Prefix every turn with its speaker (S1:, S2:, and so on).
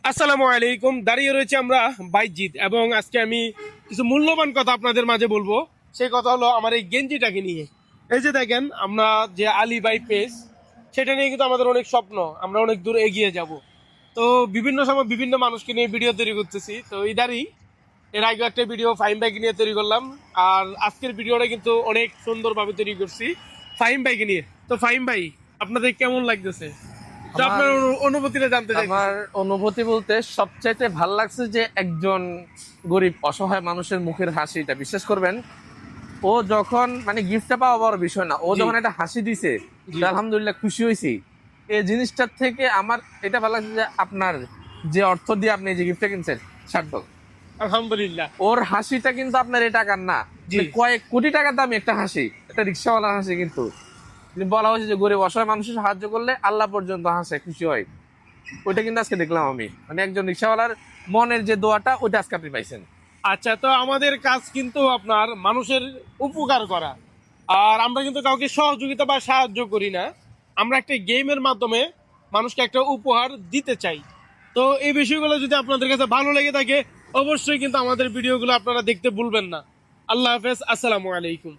S1: আসসালামু আলাইকুম। দাঁড়িয়ে রয়েছে আমরা বাইজিৎ এবং আজকে আমি কিছু মূল্যবান কথা আপনাদের মাঝে বলবো। সেই কথা হলো আমার এই গেঞ্জিটাকে নিয়ে। এই যে দেখেন, আমরা যে আলী বাই পেজ, সেটা নিয়ে কিন্তু আমাদের অনেক স্বপ্ন, আমরা অনেক দূর এগিয়ে যাব। তো বিভিন্ন সময় বিভিন্ন মানুষকে নিয়ে ভিডিও তৈরি করতেছি। তো ইদারি এর আগে একটা ভিডিও ফাহিম ভাইকে নিয়ে তৈরি করলাম, আর আজকের ভিডিওটা কিন্তু অনেক সুন্দরভাবে তৈরি করছি ফাহিম ভাইকে নিয়ে। তো ফাহিম ভাই, আপনাদের কেমন লাগতেছে? তো
S2: আমার
S1: আপনার অনুভূতিটা জানতে চাই।
S2: আমার অনুভূতি বলতে সবচাইতে ভাল লাগছে যে একজন গরিব অসহায় মানুষের মুখের হাসিটা, বিশ্বাস করবেন, ও যখন মানে গিফটটা পাওয়া বড় বিষয় না, ও
S1: জি।
S2: যখন একটা হাসি দিছে,
S1: জি।
S2: তো আলহামদুলিল্লাহ খুশি হয়েছি। এই জিনিসটার থেকে আমার এটা ভালো লাগছে যে আপনার যে অর্থ দিয়ে আপনি এই যে গিফটটা কিনছেন সার্থক।
S1: আলহামদুলিল্লাহ।
S2: ওর হাসিটা কিন্তু আপনার এই টাকার না,
S1: জি।
S2: মানে কয়েক কোটি টাকার দামি একটা হাসি, একটা রিক্সাওয়ালার হাসি। কিন্তু বলা হয়েছে যে গরিব অসহায় মানুষের সাহায্য করলে আল্লাহ পর্যন্ত হাসে, খুশি হয়। ওইটা কিন্তু আজকে দেখলাম আমি, মানে একজন রিক্সাওয়ালার মনের যে দোয়াটা, ওইটা আজকে আপনি পাইছেন।
S1: আচ্ছা, তো আমাদের কাজ কিন্তু আপনার মানুষের উপকার করা, আর আমরা কিন্তু কাউকে সহযোগিতা বা সাহায্য করি না। আমরা একটা গেমের মাধ্যমে মানুষকে একটা উপহার দিতে চাই। তো এই বিষয়গুলো যদি আপনাদের কাছে ভালো লেগে থাকে, অবশ্যই কিন্তু আমাদের ভিডিওগুলো আপনারা দেখতে ভুলবেন না। আল্লাহ হাফেজ, আসসালামু আলাইকুম।